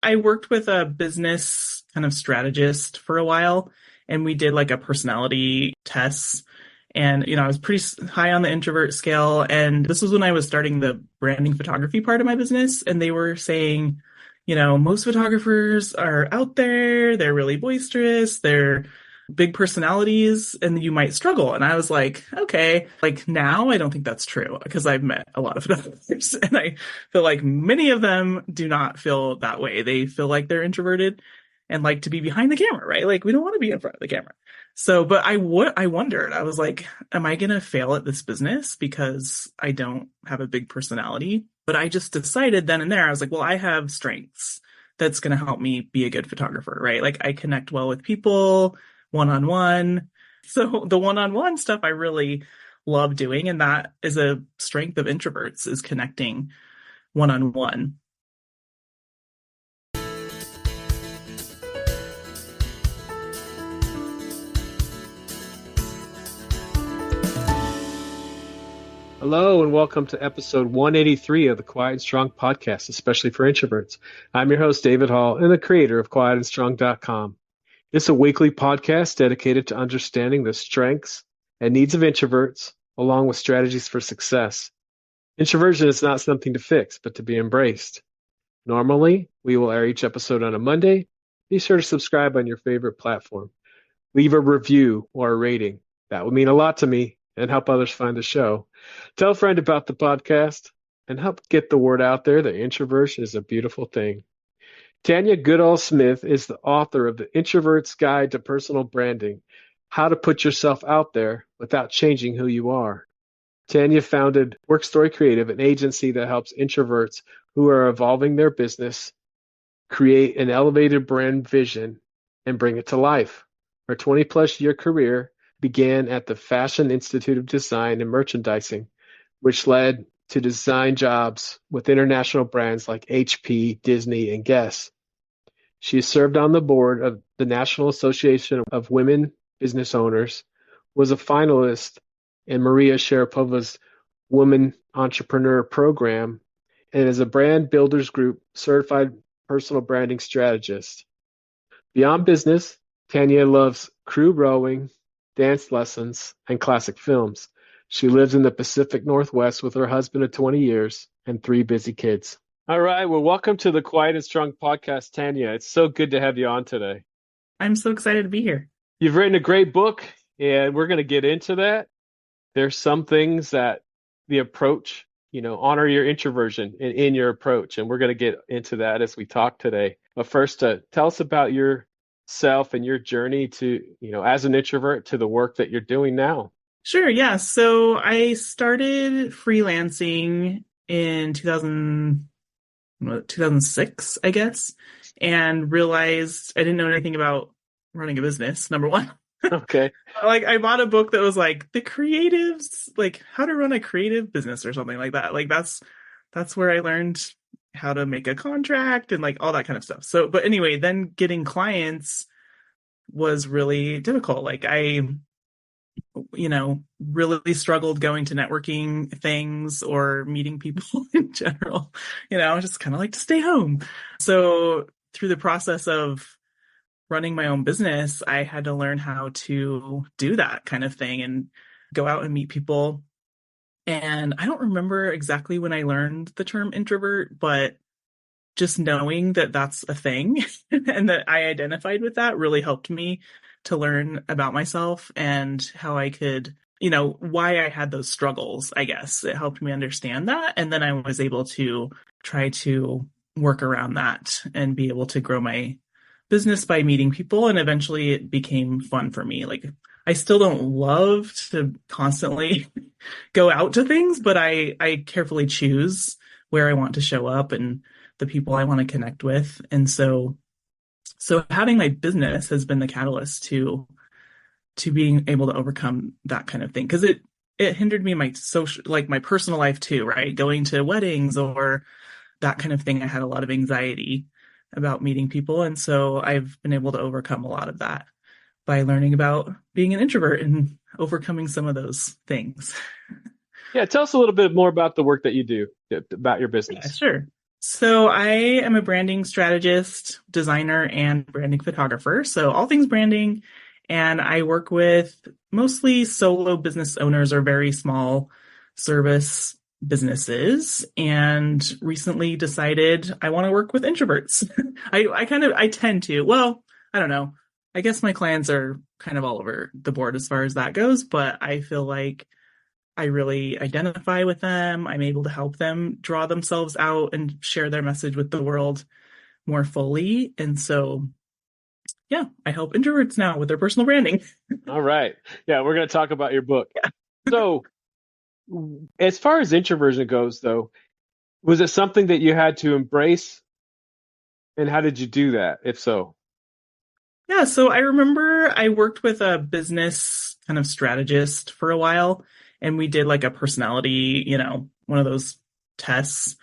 I worked with a business kind of strategist for a while, and we did like a personality test. And, I was pretty high on the introvert scale. And this was when I was starting the branding photography part of my business. And they were saying, most photographers are out there, they're really boisterous, they're big personalities, and you might struggle. And I was like, okay, like now I don't think that's true because I've met a lot of photographers and I feel like many of them do not feel that way. They feel like they're introverted and like to be behind the camera, right? Like we don't want to be in front of the camera. So, but I wondered, I was like, am I going to fail at this business because I don't have a big personality? But I just decided then and there, I was like, well, I have strengths that's going to help me be a good photographer, right? Like I connect well with people one-on-one. So the one-on-one stuff I really love doing. And that is a strength of introverts, is connecting one-on-one. Hello and welcome to episode 183 of the Quiet and Strong podcast, especially for introverts. I'm your host, David Hall, and the creator of quietandstrong.com. It's a weekly podcast dedicated to understanding the strengths and needs of introverts, along with strategies for success. Introversion is not something to fix, but to be embraced. Normally, we will air each episode on a Monday. Be sure to subscribe on your favorite platform. Leave a review or a rating. That would mean a lot to me and help others find the show. Tell a friend about the podcast and help get the word out there that introversion is a beautiful thing. Tanya Goodall Smith is the author of The Introvert's Guide to Personal Branding, How to Put Yourself Out There Without Changing Who You Are. Tanya founded WorkStory Creative, an agency that helps introverts who are evolving their business create an elevated brand vision and bring it to life. Her 20-plus year career began at the Fashion Institute of Design and Merchandising, which led to design jobs with international brands like HP, Disney, and Guess. She has served on the board of the National Association of Women Business Owners, was a finalist in Maria Sharapova's Women Entrepreneur Program, and is a Brand Builders Group certified personal branding strategist. Beyond business, Tanya loves crew rowing, dance lessons, and classic films. She lives in the Pacific Northwest with her husband of 20 years and 3 busy kids. All right. Well, welcome to the Quiet and Strong podcast, Tanya. It's so good to have you on today. I'm so excited to be here. You've written a great book, and we're going to get into that. There's some things that the approach, honor your introversion in your approach, and we're going to get into that as we talk today. But first, tell us about yourself and your journey to, as an introvert to the work that you're doing now. Sure. Yeah. So I started freelancing in 2006, I guess, and realized I didn't know anything about running a business, number one. Okay. Like I bought a book that was like the creatives, like how to run a creative business or something like that. Like that's where I learned how to make a contract and like all that kind of stuff. So, but anyway, then getting clients was really difficult. Like I, really struggled going to networking things or meeting people in general, just kind of like to stay home. So through the process of running my own business, I had to learn how to do that kind of thing and go out and meet people. And I don't remember exactly when I learned the term introvert, but just knowing that that's a thing and that I identified with that really helped me to learn about myself and how I could, why I had those struggles, I guess. It helped me understand that. And then I was able to try to work around that and be able to grow my business by meeting people. And eventually it became fun for me. Like I still don't love to constantly go out to things, but I carefully choose where I want to show up and the people I want to connect with. And so having my business has been the catalyst to being able to overcome that kind of thing. Cause it hindered me in my social, like my personal life too, right? Going to weddings or that kind of thing. I had a lot of anxiety about meeting people. And so I've been able to overcome a lot of that by learning about being an introvert and overcoming some of those things. Yeah. Tell us a little bit more about the work that you do, about your business. Yeah, sure. So I am a branding strategist, designer, and branding photographer. So all things branding. And I work with mostly solo business owners or very small service businesses. And recently decided I want to work with introverts. I tend to, well, I don't know. I guess my clients are kind of all over the board as far as that goes, but I feel like I really identify with them. I'm able to help them draw themselves out and share their message with the world more fully. And so, yeah, I help introverts now with their personal branding. All right. Yeah, we're going to talk about your book. So, as far as introversion goes, though, was it something that you had to embrace? And how did you do that, if so? Yeah, so I remember I worked with a business kind of strategist for a while, and we did like a personality, one of those tests.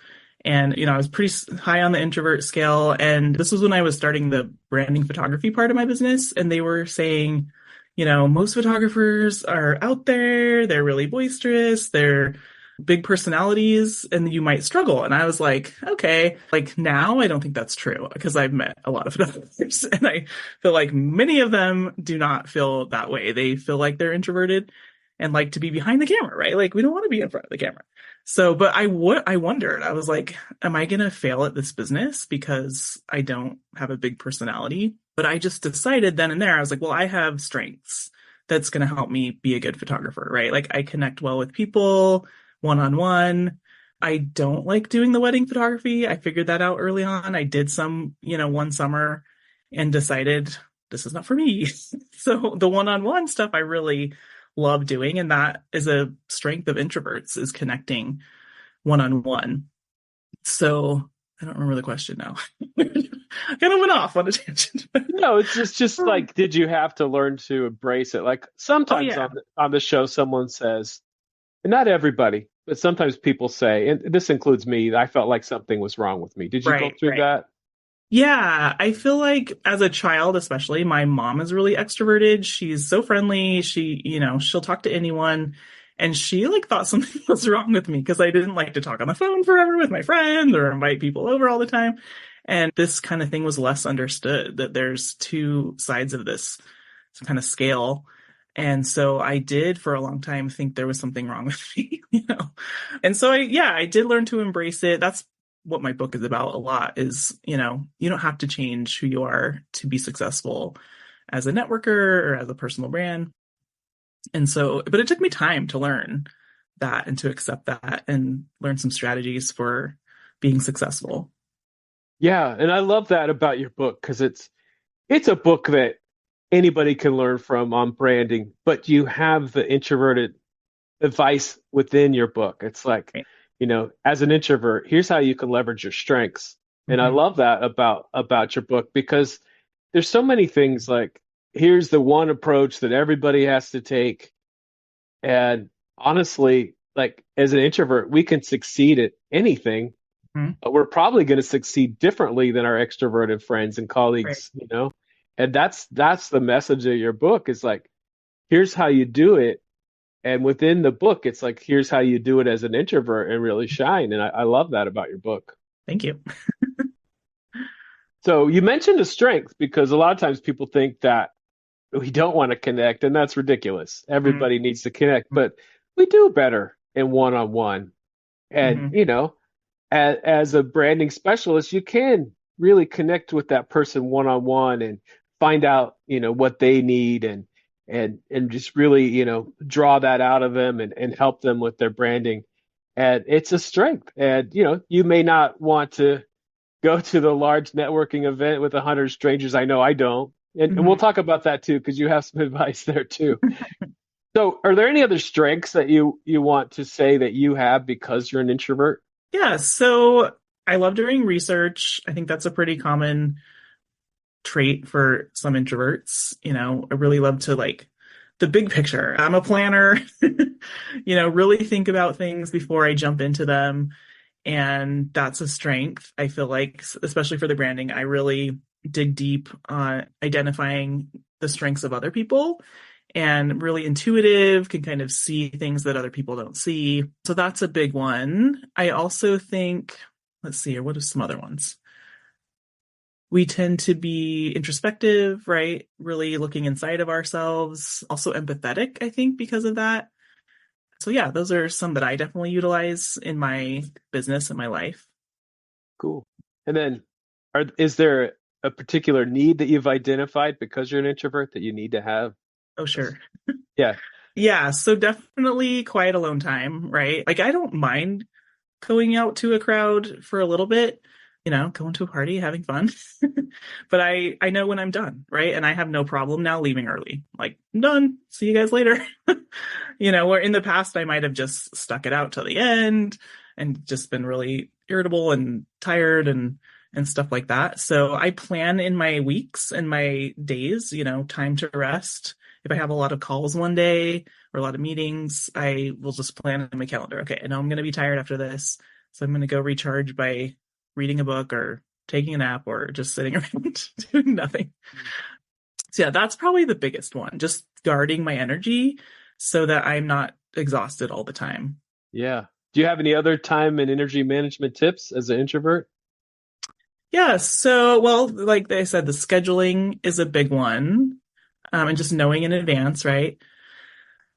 And, I was pretty high on the introvert scale. And this was when I was starting the branding photography part of my business. And they were saying, most photographers are out there, they're really boisterous, they're big personalities, and you might struggle. And I was like, okay, like now I don't think that's true because I've met a lot of photographers and I feel like many of them do not feel that way. They feel like they're introverted and like to be behind the camera, right? Like we don't want to be in front of the camera. So, but I wondered, I was like, am I going to fail at this business because I don't have a big personality? But I just decided then and there, I was like, well, I have strengths that's going to help me be a good photographer, right? Like I connect well with people one on one. I don't like doing the wedding photography. I figured that out early on. I did some, one summer and decided this is not for me. So the one on one stuff I really love doing. And that is a strength of introverts is connecting one on one. So I don't remember the question now. I kind of went off on a tangent. No, it's just like, did you have to learn to embrace it? Like Oh sometimes yeah. on the show, someone says, and not everybody, but sometimes people say, and this includes me, I felt like something was wrong with me. Did you go Right, through right. that? Yeah, I feel like as a child, especially, my mom is really extroverted. She's so friendly. She'll talk to anyone. And she like thought something was wrong with me because I didn't like to talk on the phone forever with my friends or invite people over all the time. And this kind of thing was less understood that there's two sides of this kind of scale. And so I did for a long time think there was something wrong with me. And so I did learn to embrace it. That's what my book is about a lot is, you don't have to change who you are to be successful as a networker or as a personal brand. And so, but it took me time to learn that and to accept that and learn some strategies for being successful. Yeah, and I love that about your book because it's a book that anybody can learn from on branding, but you have the introverted advice within your book. It's like, Right. as an introvert, here's how you can leverage your strengths. And I Mm-hmm. love that about your book because there's so many things like here's the one approach that everybody has to take. And honestly, like as an introvert, we can succeed at anything, Mm-hmm. but we're probably going to succeed differently than our extroverted friends and Right. colleagues. And that's the message of your book is like, here's how you do it. And within the book, it's like, here's how you do it as an introvert and really shine. And I love that about your book. Thank you. So you mentioned a strength because a lot of times people think that we don't want to connect, and that's ridiculous. Everybody needs to connect, but we do better in one on one. And, Mm-hmm. as a branding specialist, you can really connect with that person one on one and find out, what they need and just really, draw that out of them and help them with their branding. And it's a strength. And, you may not want to go to the large networking event with 100 strangers. I know I don't. And we'll Mm-hmm. talk about that too, because you have some advice there too. So, are there any other strengths that you want to say that you have because you're an introvert? Yeah, so I love doing research. I think that's a pretty common trait for some introverts. I really love to like the big picture. I'm a planner, really think about things before I jump into them. And that's a strength. I feel like, especially for the branding, I really dig deep on identifying the strengths of other people and really intuitive, can kind of see things that other people don't see. So that's a big one. I also think, let's see, or what are some other ones? We tend to be introspective, right? Really looking inside of ourselves, also empathetic, I think, because of that. So yeah, those are some that I definitely utilize in my business and my life. Cool. And then, is there a particular need that you've identified because you're an introvert that you need to have? Oh, sure. Yeah. Yeah, so definitely quiet alone time, right? Like I don't mind going out to a crowd for a little bit, going to a party, having fun. But I know when I'm done, right? And I have no problem now leaving early. Like, I'm done. See you guys later. Where in the past I might have just stuck it out till the end and just been really irritable and tired and stuff like that. So I plan in my weeks and my days, time to rest. If I have a lot of calls one day or a lot of meetings, I will just plan in my calendar. Okay, I know I'm going to be tired after this, so I'm going to go recharge by reading a book or taking a nap or just sitting around doing nothing. So yeah, that's probably the biggest one, just guarding my energy so that I'm not exhausted all the time. Yeah. Do you have any other time and energy management tips as an introvert? Yeah, so, well, like I said, the scheduling is a big one, and just knowing in advance, right?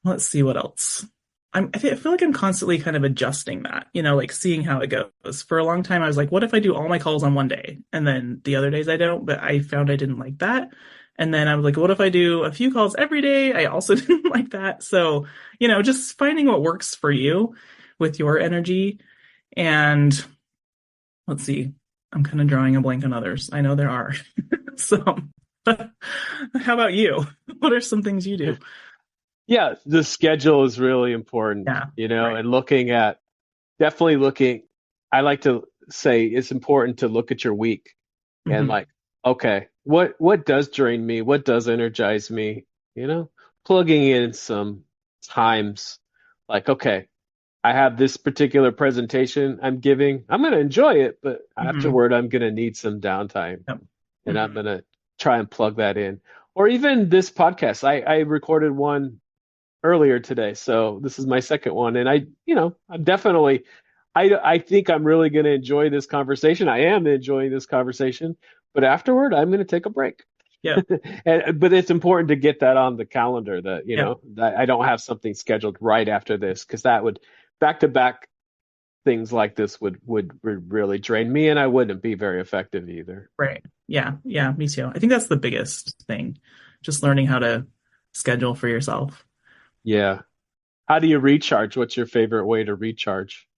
Let's see what else. I feel like I'm constantly kind of adjusting that, like seeing how it goes. For a long time, I was like, what if I do all my calls on one day? And then the other days I don't, but I found I didn't like that. And then I was like, what if I do a few calls every day? I also didn't like that. So, just finding what works for you with your energy. And let's see, I'm kind of drawing a blank on others. I know there are some. How about you? What are some things you do? Yeah, the schedule is really important, Yeah, right. and definitely looking. I like to say it's important to look at your week and Hmm. like, okay, what does drain me? What does energize me? Plugging in some times like, okay, I have this particular presentation I'm giving. I'm going to enjoy it, but Hmm. afterward, I'm going to need some downtime Yep. and I'm Hmm. going to try and plug that in. Or even this podcast. I recorded one earlier today, so this is my second one. And I'm definitely, I think I'm really going to enjoy this conversation. I am enjoying this conversation, but afterward, I'm going to take a break. Yep. But it's important to get that on the calendar that, Yep. that I don't have something scheduled right after this because that would back to back things like this would really drain me and I wouldn't be very effective either. Right. Yeah. Yeah. Me too. I think that's the biggest thing. Just learning how to schedule for yourself. Yeah. How do you recharge? What's your favorite way to recharge?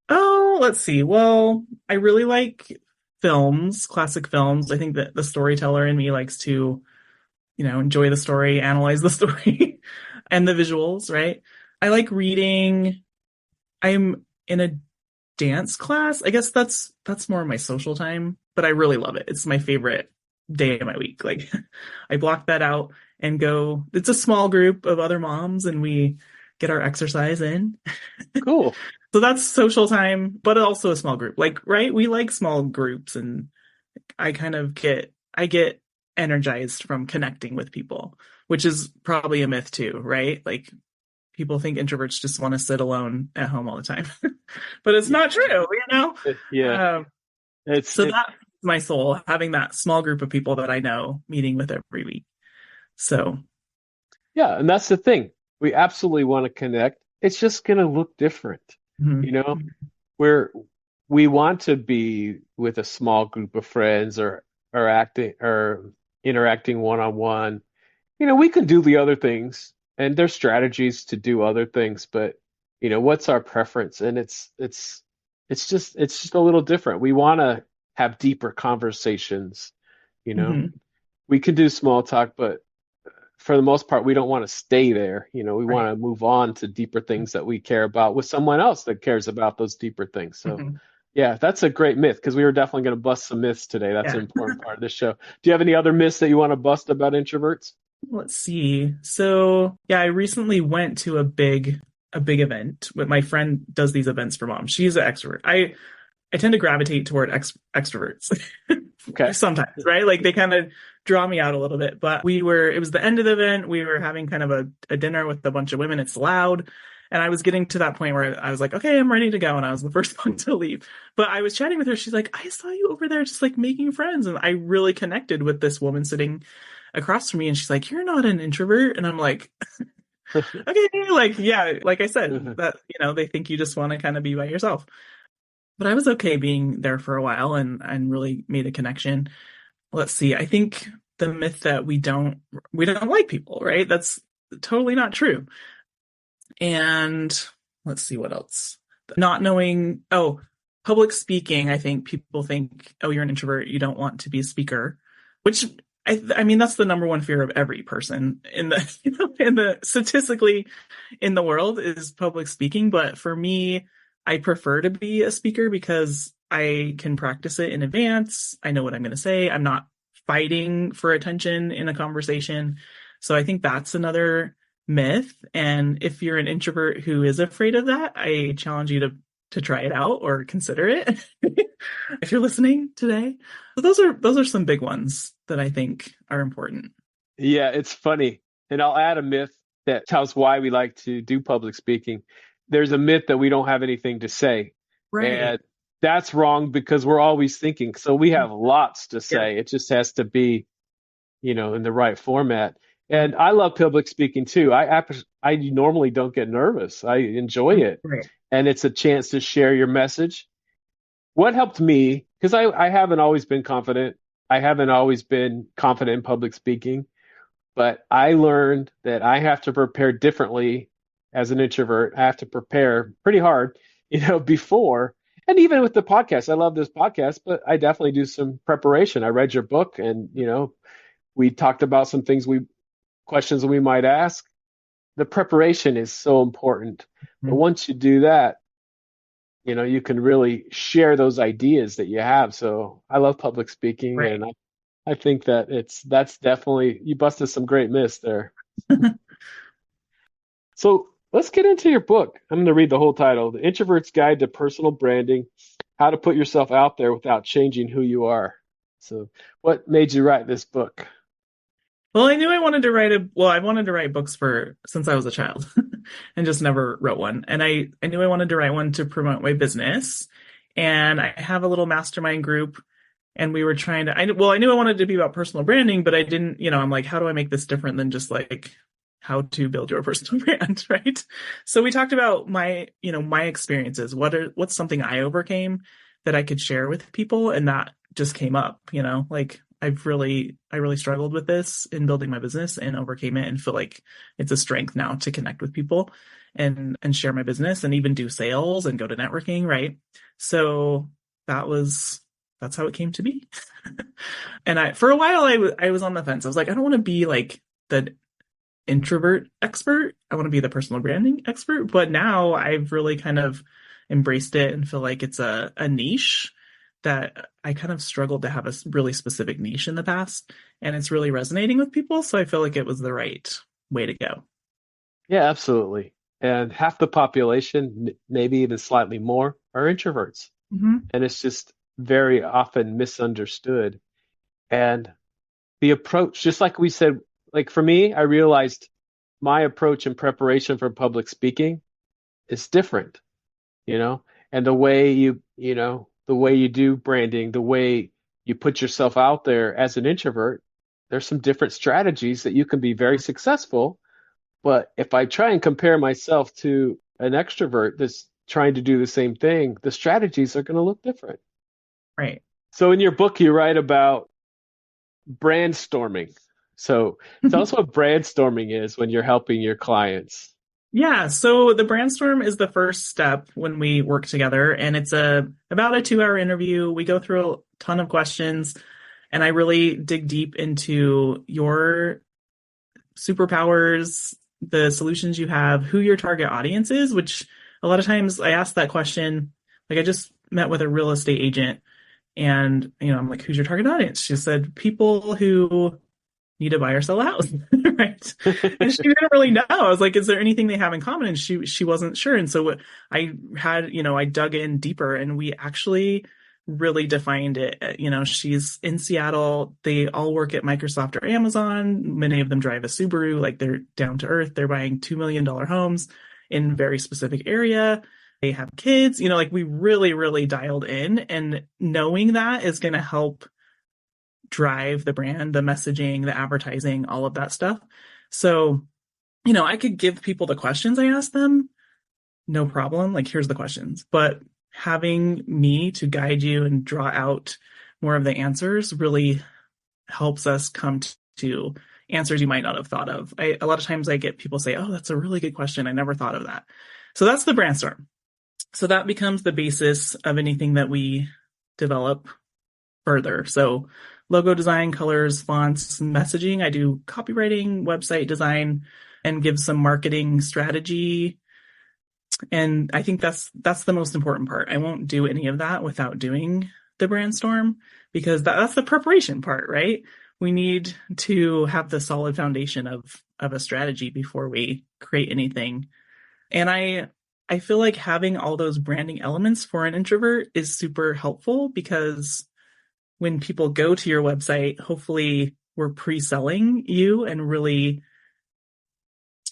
Oh, let's see. Well, I really like films, classic films. I think that the storyteller in me likes to, enjoy the story, analyze the story, and the visuals, right? I like reading. I'm in a dance class. I guess that's more of my social time, but I really love it. It's my favorite day of my week. Like I block that out and go. It's a small group of other moms and we get our exercise in. Cool. So that's social time, but also a small group. Like, right? We like small groups and I get energized from connecting with people, which is probably a myth too, right? Like people think introverts just want to sit alone at home all the time, but it's not true, Yeah. Um, It's so it that's my soul, having that small group of people that I know meeting with every week. So, Yeah, and that's the thing. We absolutely want to connect. It's just going to look different. You mhm, know, we're we want to be with a small group of friends or acting or interacting one on one. We can do the other things and there's strategies to do other things, but what's our preference? And it's just a little different. We want to have deeper conversations, you know. mhm, We can do small talk, but for the most part, we don't want to stay there. We right. want to move on to deeper things that we care about with someone else that cares about those deeper things. So, Mhm, yeah, that's a great myth because we were definitely going to bust some myths today. That's an yeah. important part of this show. Do you have any other myths that you want to bust about introverts? Let's see. So, yeah, I recently went to a big event. With my friend does these events for moms. She's an extrovert. I tend to gravitate toward extroverts Okay. sometimes, right? Like they kind of draw me out a little bit. But it was the end of the event. We were having kind of a dinner with a bunch of women. It's loud. And I was getting to that point where I was like, okay, I'm ready to go. And I was the first one to leave. But I was chatting with her. She's like, I saw you over there just like making friends. And I really connected with this woman sitting across from me. And she's like, you're not an introvert. And I'm like, okay, like, yeah, like I said, that, they think you just want to kind of be by yourself. But I was okay being there for a while and really made a connection. Let's see. I think the myth that we don't like people, right? That's totally not true. And let's see what else. Not knowing, public speaking, I think people think, oh, you're an introvert, you don't want to be a speaker, which I mean, that's the number one fear of every person in the statistically in the world is public speaking. But for me, I prefer to be a speaker because I can practice it in advance. I know what I'm going to say. I'm not fighting for attention in a conversation. So I think that's another myth. And if you're an introvert who is afraid of that, I challenge you to try it out or consider it if you're listening today. So those are some big ones that I think are important. Yeah, it's funny. And I'll add a myth that tells why we like to do public speaking. There's a myth that we don't have anything to say. Right. And that's wrong because we're always thinking. So we have lots to say. Yeah. It just has to be, in the right format. And I love public speaking too. I normally don't get nervous. I enjoy it. Right. And it's a chance to share your message. What helped me, because I haven't always been confident. I haven't always been confident in public speaking, but I learned that I have to prepare differently as an introvert. I have to prepare pretty hard, before. And even with the podcast, I love this podcast, but I definitely do some preparation. I read your book and, we talked about some questions we might ask. The preparation is so important. Mm-hmm. But once you do that, you can really share those ideas that you have. So I love public speaking, right. And I think that that's definitely, you busted some great myths there. So let's get into your book. I'm going to read the whole title, The Introvert's Guide to Personal Branding, How to Put Yourself Out There Without Changing Who You Are. So what made you write this book? Well, I knew I wanted to write books since I was a child and just never wrote one. And I knew I wanted to write one to promote my business. And I have a little mastermind group and we were trying to, I knew I wanted to be about personal branding, but I didn't, I'm like, how do I make this different than just like how to build your personal brand, right? So we talked about my experiences. What's something I overcame that I could share with people. And that just came up, like I really struggled with this in building my business and overcame it and feel like it's a strength now to connect with people and share my business and even do sales and go to networking. Right. So that's how it came to be. And for a while I was on the fence. I was like, I don't want to be like the introvert expert. I want to be the personal branding expert. But now I've really kind of embraced it and feel like it's a niche that I kind of struggled to have a really specific niche in the past, and it's really resonating with people. So I feel like it was the right way to go. Yeah, absolutely. And half the population, maybe even slightly more, are introverts. Mm-hmm. And it's just very often misunderstood. And the approach, just like we said, like for me, I realized my approach in preparation for public speaking is different, and the way the way you do branding, the way you put yourself out there as an introvert, there's some different strategies that you can be very successful. But if I try and compare myself to an extrovert that's trying to do the same thing, the strategies are going to look different. Right. So in your book, you write about brainstorming. So tell us what brainstorming is when you're helping your clients. Yeah, so the brainstorm is the first step when we work together, and it's about a 2-hour interview. We go through a ton of questions, and I really dig deep into your superpowers, the solutions you have, who your target audience is, which a lot of times I ask that question. Like I just met with a real estate agent, and I'm like, who's your target audience? She said, people who need to buy or sell a house, right? And she didn't really know. I was like, is there anything they have in common? And she wasn't sure. And so I had, I dug in deeper and we actually really defined it. She's in Seattle. They all work at Microsoft or Amazon. Many of them drive a Subaru, like they're down to earth. They're buying $2 million homes in very specific area. They have kids, like we really, really dialed in, and knowing that is going to help drive the brand, the messaging, the advertising, all of that stuff. So, I could give people the questions I asked them, no problem. Like, here's the questions. But having me to guide you and draw out more of the answers really helps us come to answers you might not have thought of. A lot of times I get people say, oh, that's a really good question. I never thought of that. So that's the brainstorm. So that becomes the basis of anything that we develop further. So logo design, colors, fonts, messaging. I do copywriting, website design, and give some marketing strategy. And I think that's the most important part. I won't do any of that without doing the brainstorm, because that's the preparation part, right? We need to have the solid foundation of a strategy before we create anything. And I feel like having all those branding elements for an introvert is super helpful, because when people go to your website, hopefully we're pre-selling you and really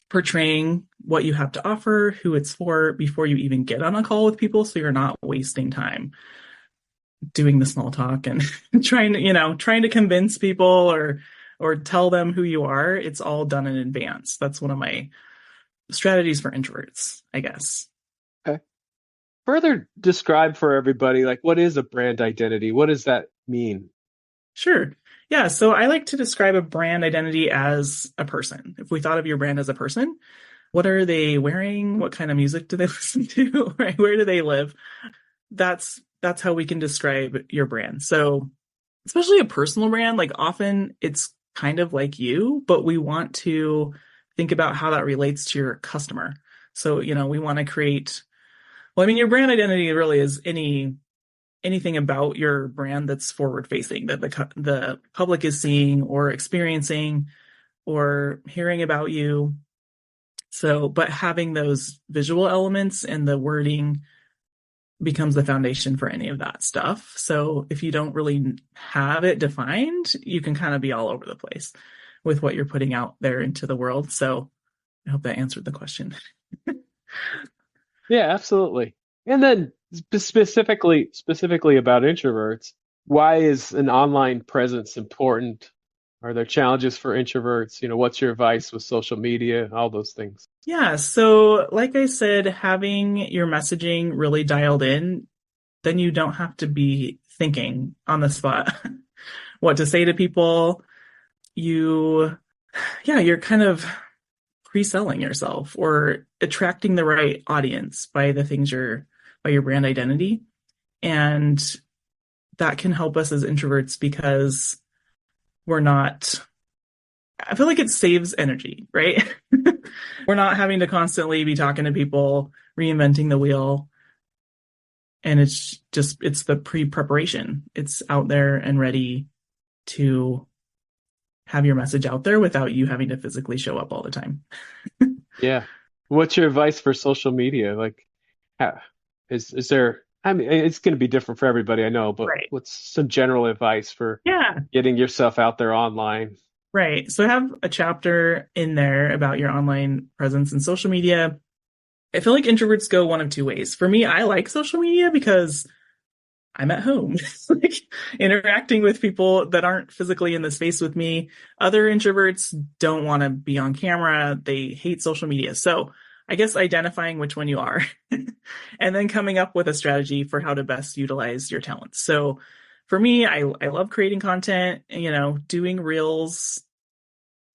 portraying what you have to offer, who it's for, before you even get on a call with people. So you're not wasting time doing the small talk and trying to convince people or tell them who you are. It's all done in advance. That's one of my strategies for introverts, I guess. Okay. Further describe for everybody, like, what is a brand identity? What does that mean? Sure. Yeah. So I like to describe a brand identity as a person. If we thought of your brand as a person, what are they wearing? What kind of music do they listen to? Right? Where do they live? That's how we can describe your brand. So especially a personal brand, like often it's kind of like you, but we want to think about how that relates to your customer. So, we want to create, your brand identity really is anything about your brand that's forward facing, that the public is seeing or experiencing or hearing about you. So, but having those visual elements and the wording becomes the foundation for any of that stuff. So if you don't really have it defined, you can kind of be all over the place with what you're putting out there into the world. So I hope that answered the question. Yeah, absolutely. And then specifically about introverts, why is an online presence important? Are there challenges for introverts? What's your advice with social media, all those things? Yeah. So like I said, having your messaging really dialed in, then you don't have to be thinking on the spot what to say to people. You're kind of pre-selling yourself or attracting the right audience by by your brand identity. And that can help us as introverts because I feel like it saves energy, right? We're not having to constantly be talking to people, reinventing the wheel. And it's the pre-preparation. It's out there and ready to have your message out there without you having to physically show up all the time. Yeah. What's your advice for social media? Like, is there, I mean, it's going to be different for everybody, I know, but Right. what's some general advice for Yeah. getting yourself out there online? Right. So I have a chapter in there about your online presence and social media. I feel like introverts go one of two ways. For me, I like social media because I'm at home, like interacting with people that aren't physically in the space with me. Other introverts don't want to be on camera. They hate social media. So I guess identifying which one you are and then coming up with a strategy for how to best utilize your talents. So for me, I love creating content, doing reels.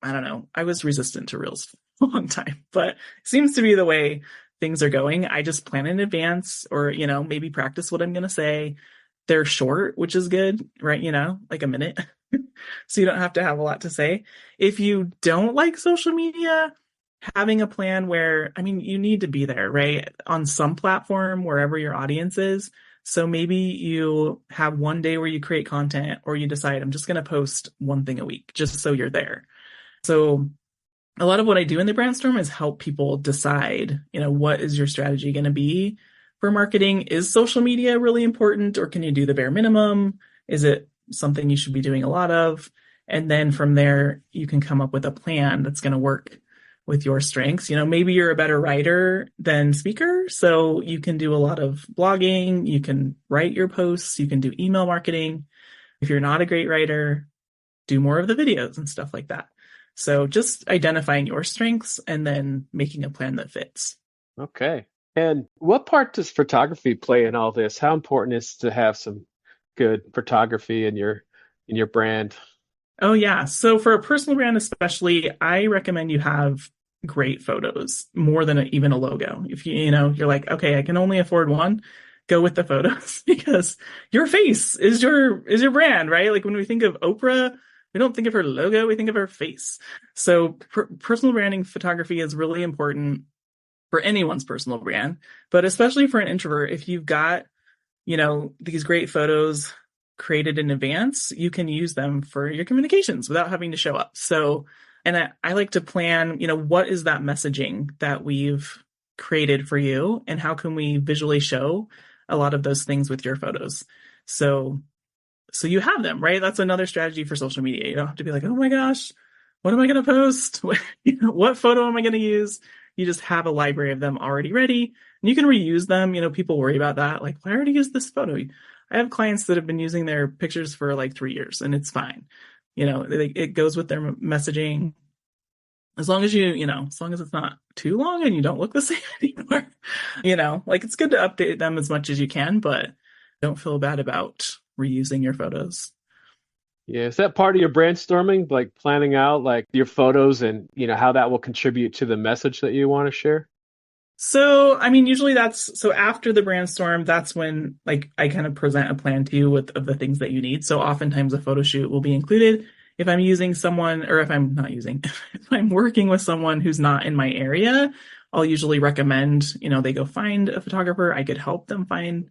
I don't know. I was resistant to reels for a long time, but it seems to be the way things are going. I just plan in advance or, maybe practice what I'm going to say. They're short, which is good, right? Like a minute. So you don't have to have a lot to say. If you don't like social media, having a plan where, you need to be there, right? On some platform, wherever your audience is. So maybe you have one day where you create content or you decide, I'm just going to post one thing a week just so you're there. So a lot of what I do in the brainstorm is help people decide, what is your strategy going to be for marketing? Is social media really important, or can you do the bare minimum? Is it something you should be doing a lot of? And then from there, you can come up with a plan that's going to work with your strengths. Maybe you're a better writer than speaker, so you can do a lot of blogging, you can write your posts, you can do email marketing. If you're not a great writer, do more of the videos and stuff like that. So just identifying your strengths and then making a plan that fits. Okay. And what part does photography play in all this? How important is to have some good photography in your brand? Oh yeah. So for a personal brand especially, I recommend you have great photos more than even a logo. If you're like, okay, I can only afford one, go with the photos because your face is your brand, right? Like when we think of Oprah, we don't think of her logo, we think of her face. So personal branding photography is really important for anyone's personal brand, but especially for an introvert. If you've got, these great photos created in advance, you can use them for your communications without having to show up. So, and I like to plan, what is that messaging that we've created for you and how can we visually show a lot of those things with your photos? So you have them, right? That's another strategy for social media. You don't have to be like, oh my gosh, what am I going to post? What photo am I going to use? You just have a library of them already ready and you can reuse them. People worry about that. Like, well, I already used this photo. I have clients that have been using their pictures for like 3 years and it's fine. It goes with their messaging. As long as as long as it's not too long and you don't look the same anymore, like it's good to update them as much as you can, but don't feel bad about reusing your photos. Yeah, is that part of your brainstorming, like planning out like your photos and how that will contribute to the message that you want to share? So, I mean, usually so after the brainstorm, that's when like I kind of present a plan to you of the things that you need. So oftentimes a photo shoot will be included. If I'm using someone, or if I'm not using, if I'm working with someone who's not in my area, I'll usually recommend, they go find a photographer. I could help them find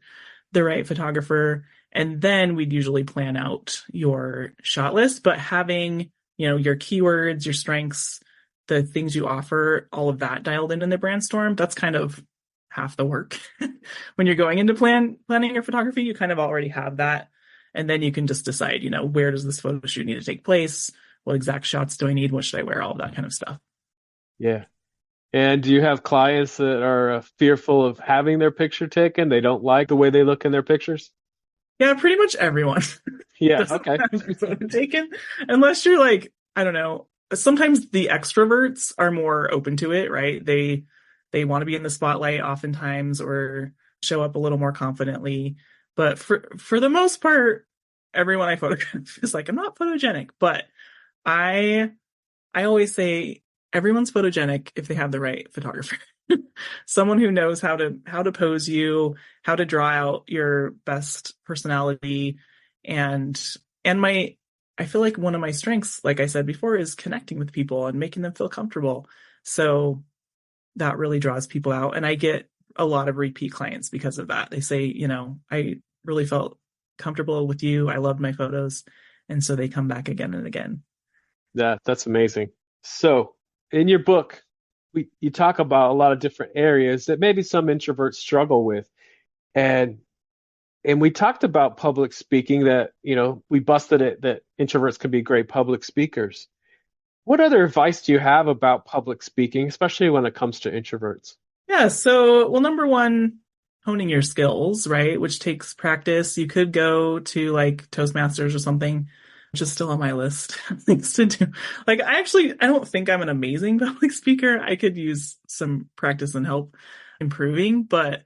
the right photographer. And then we'd usually plan out your shot list, but having, your keywords, your strengths, the things you offer, all of that dialed in the brainstorm, that's kind of half the work. When you're going into planning your photography, you kind of already have that. And then you can just decide, where does this photo shoot need to take place? What exact shots do I need? What should I wear? All of that kind of stuff. Yeah. And do you have clients that are fearful of having their picture taken? They don't like the way they look in their pictures? Yeah, pretty much everyone Yeah, doesn't okay. have their photo taken, unless you're like, I don't know. Sometimes the extroverts are more open to it, right? They want to be in the spotlight oftentimes or show up a little more confidently. But for the most part, everyone I photograph is like, I'm not photogenic, but I I always say everyone's photogenic if they have the right photographer. Someone who knows how to pose you, how to draw out your best personality, and my I feel like one of my strengths, like I said before, is connecting with people and making them feel comfortable. So that really draws people out, and I get a lot of repeat clients because of that. They say, I really felt comfortable with you. I loved my photos, and so they come back again and again. Yeah, that's amazing. So, in your book, you talk about a lot of different areas that maybe some introverts struggle with. And we talked about public speaking that, we busted it that introverts can be great public speakers. What other advice do you have about public speaking, especially when it comes to introverts? Yeah, so, well, number one, honing your skills, right? Which takes practice. You could go to like Toastmasters or something, which is still on my list of things to do. Like, I don't think I'm an amazing public speaker. I could use some practice and help improving, but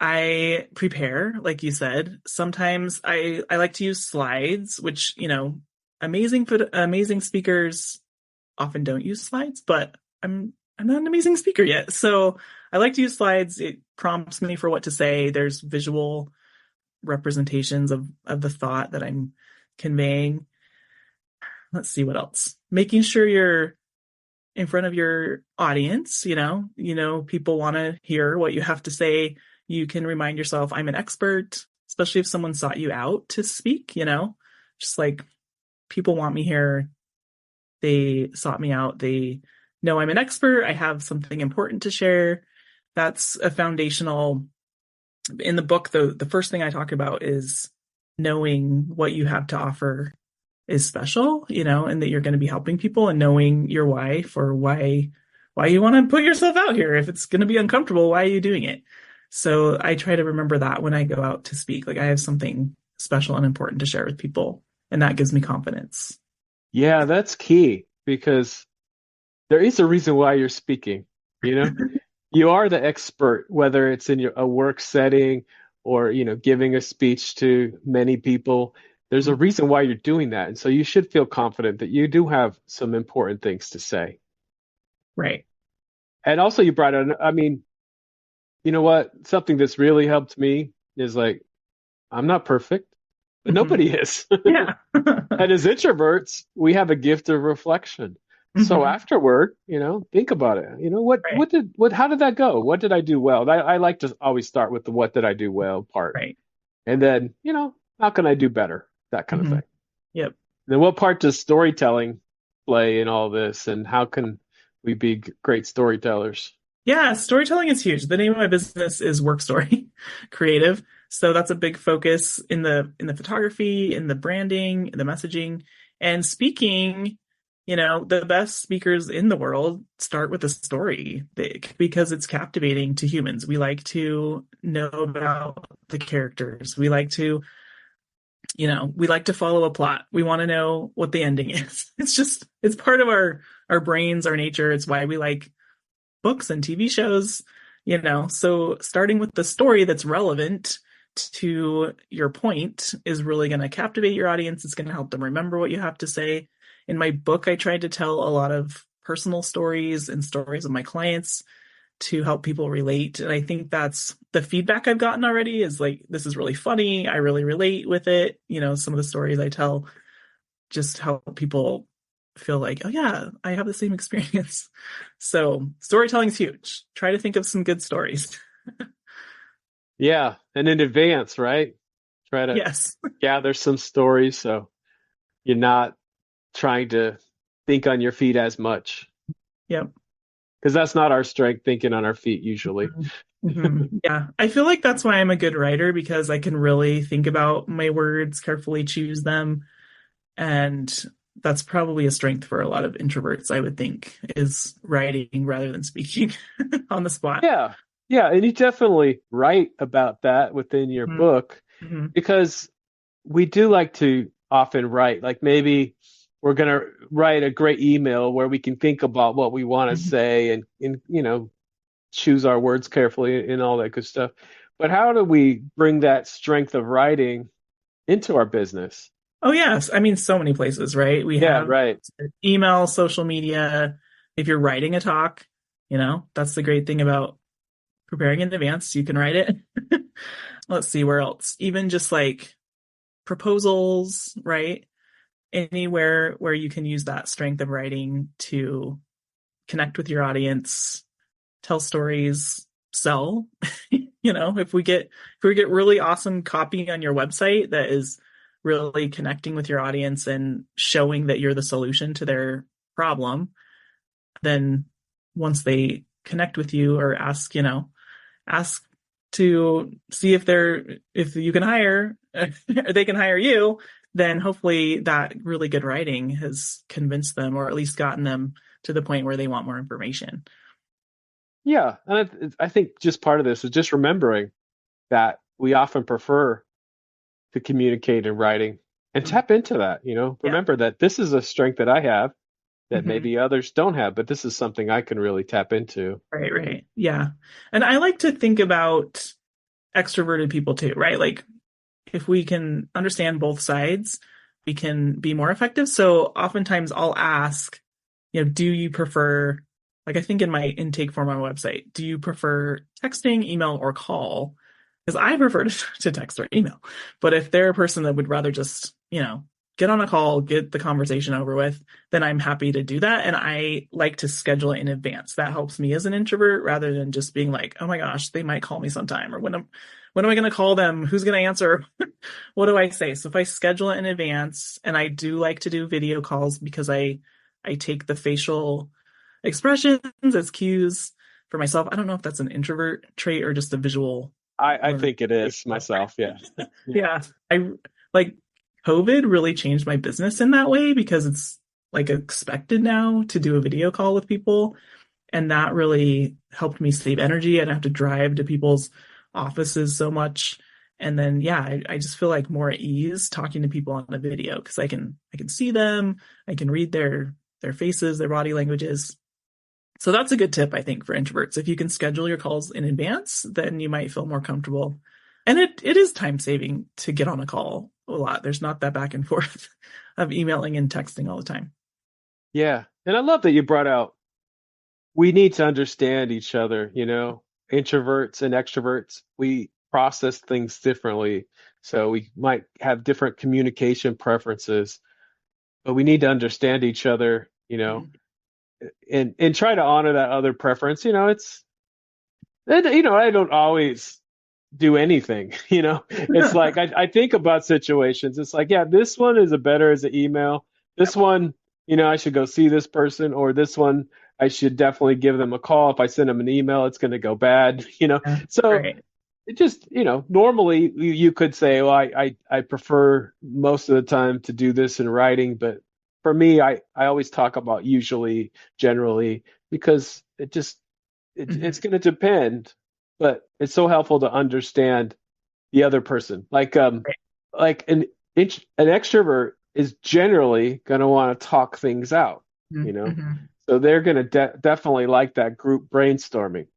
I prepare, like you said. Sometimes I like to use slides, which, amazing speakers often don't use slides, but I'm not an amazing speaker yet. So I like to use slides. It prompts me for what to say. There's visual representations of the thought that I'm conveying. Let's see what else. Making sure you're in front of your audience, people want to hear what you have to say. You can remind yourself, I'm an expert, especially if someone sought you out to speak, just like people want me here. They sought me out. They know I'm an expert. I have something important to share. That's a foundational. In the book, the first thing I talk about is knowing what you have to offer is special, and that you're going to be helping people, and knowing your why for why why you want to put yourself out here? If it's going to be uncomfortable, why are you doing it? So I try to remember that when I go out to speak, like I have something special and important to share with people, and that gives me confidence. Yeah, that's key because there is a reason why you're speaking, you know? You are the expert, whether it's in a work setting or, giving a speech to many people. There's a reason why you're doing that. And so you should feel confident that you do have some important things to say. Right. And also you brought on, I mean, you know what? Something that's really helped me is like, I'm not perfect, but Hmm. nobody is. Yeah. And as introverts, we have a gift of reflection. So Hmm. afterward, think about it. Right. How did that go? What did I do well? I like to always start with the what did I do well part. Right. And then, how can I do better? That kind of Hmm. thing. Yep. Then what part does storytelling play in all this? And how can we be great storytellers? Yeah, storytelling is huge. The name of my business is WorkStory Creative. So that's a big focus in the photography, in the branding, in the messaging, and speaking. The best speakers in the world start with a story because it's captivating to humans. We like to know about the characters. We like to follow a plot. We want to know what the ending is. It's part of our brains, our nature. It's why we like books and TV shows. So starting with the story that's relevant to your point is really going to captivate your audience. It's going to help them remember what you have to say. In my book, I tried to tell a lot of personal stories and stories of my clients to help people relate. And I think that's the feedback I've gotten already is like, this is really funny. I really relate with it. Some of the stories I tell just help people feel like, oh yeah, I have the same experience. So storytelling is huge. Try to think of some good stories. Yeah. And in advance, right? Try to Yes. gather some stories so you're not trying to think on your feet as much. Yep. Because that's not our strength, thinking on our feet usually. Yeah. I feel like that's why I'm a good writer because I can really think about my words, carefully choose them. And that's probably a strength for a lot of introverts, I would think, is writing rather than speaking on the spot. Yeah. Yeah. And you definitely write about that within your book Mm-hmm. because we do like to often write, like maybe we're going to write a great email where we can think about what we want to Mm-hmm. say and choose our words carefully and all that good stuff. But how do we bring that strength of writing into our business? Oh, yes. I mean, so many places, right? We Yeah, have right. email, social media. If you're writing a talk, that's the great thing about preparing in advance. You can write it. Let's see where else. Even just like proposals, right? Anywhere where you can use that strength of writing to connect with your audience, tell stories, sell. If we get really awesome copy on your website that is really connecting with your audience and showing that you're the solution to their problem, then once they connect with you or ask to see if you can hire or they can hire you, then hopefully that really good writing has convinced them or at least gotten them to the point where they want more information. Yeah. And I think just part of this is just remembering that we often prefer to communicate in writing and tap into that, Yeah. remember that this is a strength that I have that Hmm. maybe others don't have, but this is something I can really tap into. Right, right. Yeah. And I like to think about extroverted people too, right? Like if we can understand both sides, we can be more effective. So oftentimes I'll ask, do you prefer, like I think in my intake form on my website, do you prefer texting, email, or call? Because I prefer to text or email. But if they're a person that would rather just, get on a call, get the conversation over with, then I'm happy to do that. And I like to schedule it in advance. That helps me as an introvert rather than just being like, oh my gosh, they might call me sometime or when am I going to call them? Who's going to answer? What do I say? So if I schedule it in advance, and I do like to do video calls because I take the facial expressions as cues for myself. I don't know if that's an introvert trait or just a visual I learn. think it is myself. Yeah. Yeah. Yeah. I like COVID really changed my business in that way because it's like expected now to do a video call with people. And that really helped me save energy. I don't have to drive to people's offices so much. And then, yeah, I just feel like more at ease talking to people on a video because I can see them, I can read their faces, their body languages. So that's a good tip, I think, for introverts. If you can schedule your calls in advance, then you might feel more comfortable. And it is time saving to get on a call a lot. There's not that back and forth of emailing and texting all the time. Yeah. And I love that you brought out we need to understand each other, introverts and extroverts. We process things differently. So we might have different communication preferences, but we need to understand each other, Mhm. and try to honor that other preference. I don't always do anything, It's like I think about situations. It's like, yeah, this one is a better as an email. This one, I should go see this person, or this one, I should definitely give them a call. If I send them an email, it's going to go bad, Yeah, So right. it just, normally you could say, well, I prefer most of the time to do this in writing, but for me, I always talk about usually, generally, because it's Mhm. going to depend, but it's so helpful to understand the other person. Right. Like an extrovert is generally going to want to talk things out, you know. Mhm. So they're going to definitely like that group brainstorming.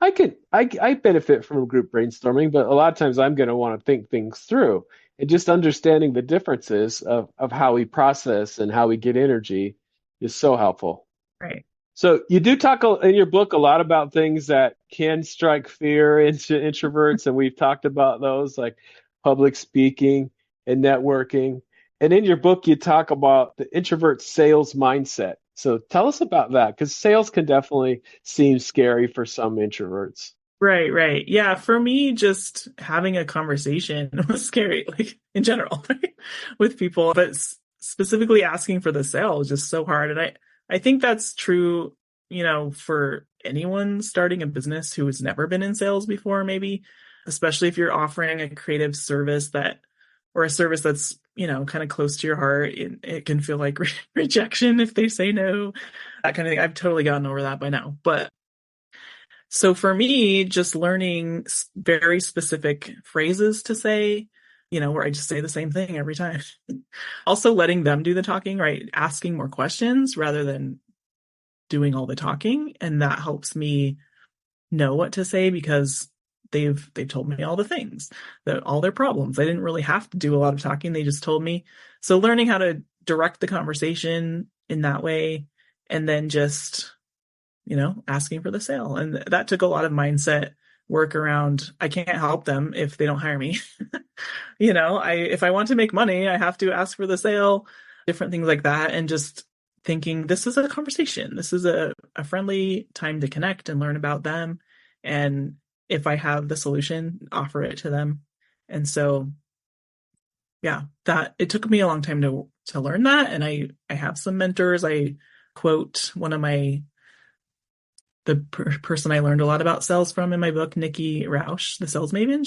I benefit from group brainstorming, but a lot of times I'm going to want to think things through. And just understanding the differences of how we process and how we get energy is so helpful. Right. So you do talk in your book a lot about things that can strike fear into introverts, and we've talked about those like public speaking and networking. And in your book, you talk about the introvert sales mindset. So tell us about that, because sales can definitely seem scary for some introverts. Right, right. Yeah, for me, just having a conversation was scary, like in general, right? With people, but specifically asking for the sale is just so hard. And I think that's true, for anyone starting a business who has never been in sales before, maybe, especially if you're offering a creative service or a service that's, kind of close to your heart. It can feel like rejection if they say no, that kind of thing. I've totally gotten over that by now, but so for me, just learning very specific phrases to say, where I just say the same thing every time. Also letting them do the talking, right? Asking more questions rather than doing all the talking. And that helps me know what to say because they've told me all the things, all their problems. I didn't really have to do a lot of talking. They just told me. So learning how to direct the conversation in that way and then just asking for the sale. And that took a lot of mindset work around I can't help them if they don't hire me. If I want to make money, I have to ask for the sale, different things like that. And just thinking this is a conversation. This is a friendly time to connect and learn about them. And if I have the solution, offer it to them. And so yeah, that it took me a long time to learn that. And I have some mentors. I quote one of the person I learned a lot about sales from in my book, Nikki Rausch, the sales maven.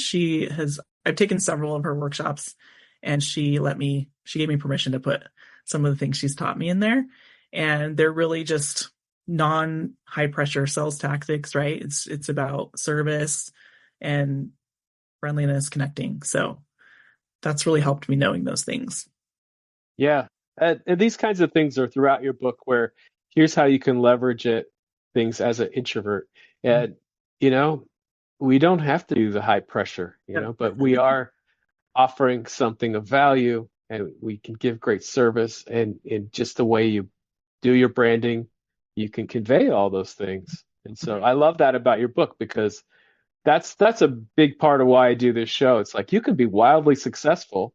I've taken several of her workshops and she gave me permission to put some of the things she's taught me in there. And they're really just non high pressure sales tactics, right? It's about service and friendliness, connecting. So that's really helped me knowing those things. Yeah. And these kinds of things are throughout your book where here's how you can leverage things as an introvert. And, you know, we don't have to do the high pressure, Yep. but we are offering something of value and we can give great service. And in just the way you do your branding, you can convey all those things. And so I love that about your book because that's a big part of why I do this show. It's like you can be wildly successful,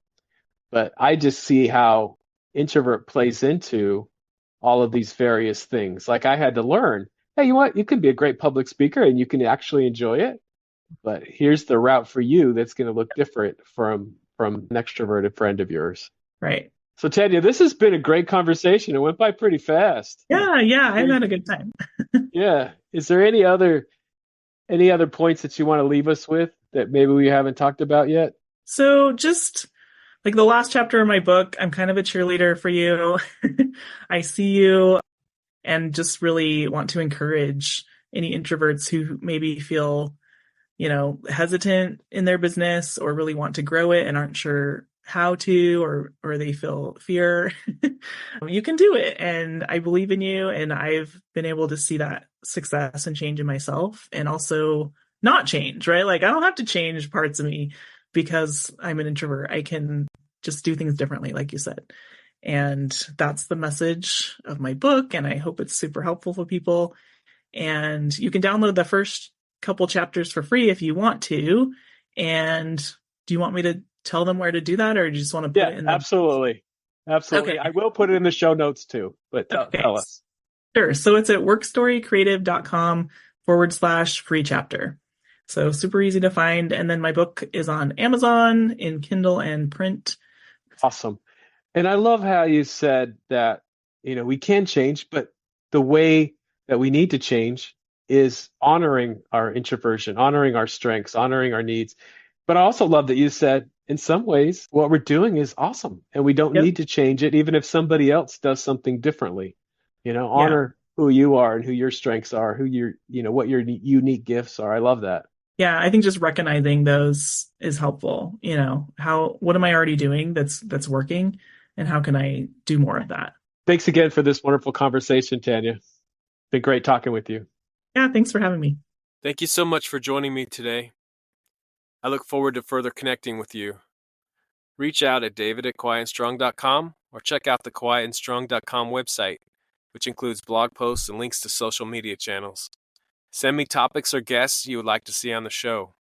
but I just see how introvert plays into all of these various things. Like I had to learn, hey, you know what? You can be a great public speaker and you can actually enjoy it, but here's the route for you that's going to look different from an extroverted friend of yours. Right. So Tanya, this has been a great conversation. It went by pretty fast. Yeah, yeah, Is I've there, had a good time. yeah. Is there any other points that you want to leave us with that maybe we haven't talked about yet? So just like the last chapter of my book, I'm kind of a cheerleader for you. I see you. and just really want to encourage any introverts who maybe feel, hesitant in their business or really want to grow it and aren't sure how to, or they feel fear. You can do it. And I believe in you. And I've been able to see that success and change in myself, and also not change, right? Like I don't have to change parts of me because I'm an introvert. I can just do things differently, like you said. And that's the message of my book. And I hope it's super helpful for people. And you can download the first couple chapters for free if you want to. And do you want me to tell them where to do that, or do you just want to put Yeah, it in the... absolutely. Absolutely. Okay. I will put it in the show notes too, but Okay. tell us. Sure. So it's at workstorycreative.com/free chapter. So super easy to find. And then my book is on Amazon in Kindle and print. Awesome. And I love how you said that, we can change, but the way that we need to change is honoring our introversion, honoring our strengths, honoring our needs. But I also love that you said, in some ways, what we're doing is awesome and we don't Yep. need to change it, even if somebody else does something differently. Yeah. Honor who you are and who your strengths are, what your unique gifts are. I love that. Yeah. I think just recognizing those is helpful. What am I already doing that's working, and how can I do more of that? Thanks again for this wonderful conversation, Tanya. Been great talking with you. Yeah. Thanks for having me. Thank you so much for joining me today. I look forward to further connecting with you. Reach out at david@quietandstrong.com or check out the quietandstrong.com website, which includes blog posts and links to social media channels. Send me topics or guests you would like to see on the show.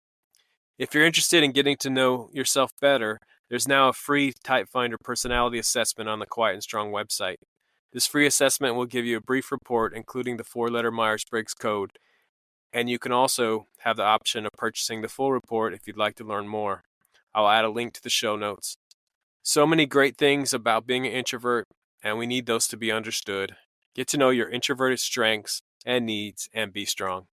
If you're interested in getting to know yourself better, there's now a free Type Finder personality assessment on the Quiet and Strong website. This free assessment will give you a brief report, including the 4-letter Myers-Briggs code, and you can also have the option of purchasing the full report if you'd like to learn more. I'll add a link to the show notes. So many great things about being an introvert, and we need those to be understood. Get to know your introverted strengths and needs and be strong.